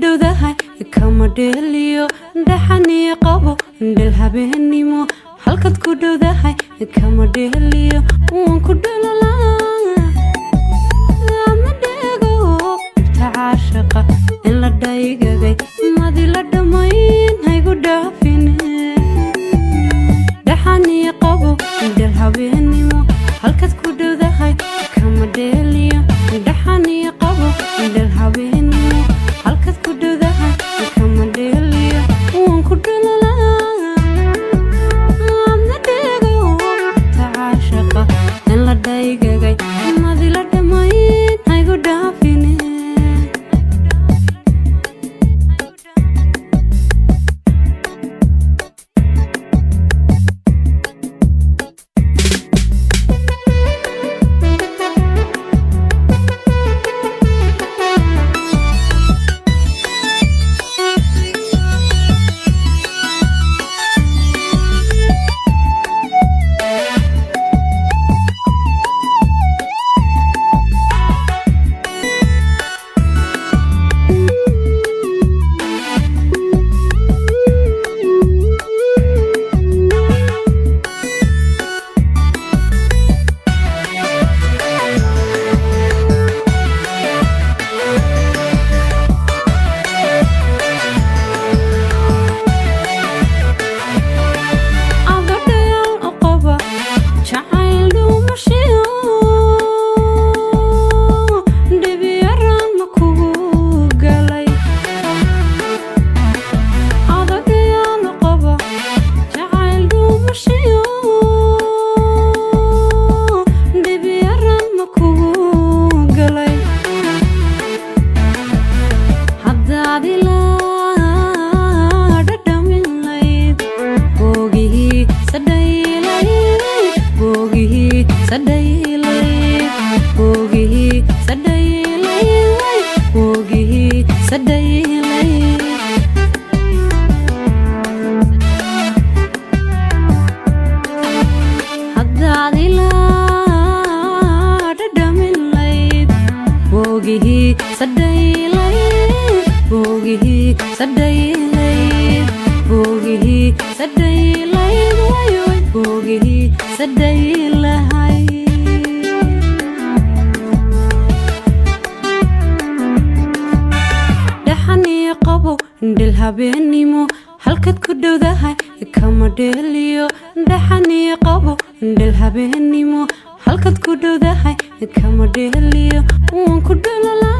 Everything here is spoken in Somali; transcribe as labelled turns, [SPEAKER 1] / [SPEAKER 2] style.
[SPEAKER 1] dhowdahay kama dheliyo dhaxani qabo dhil habeenimo halkad ku dhowdahay kama dheliyo waan ku dhalala ma dhego taashaqa in la dhaygagay madi la dhamayn haygu dhaafine dhaxani qabo dhil habeenimo halkad ku dhowdahay kama dheliyo dhaxani qabo dhil habeenimo halkad ku dhowdahay kama dheliyo waan ku dhalala ma dhego taashaqa in la dhaygagay madi la dhamayn haygu dhaafine dhil habeenimo halkad ku dhowdahay kama dheliyo dhaxani qabo dhil habeenimo halkad ku dhowdahay kama dheliyo waan ku dhalala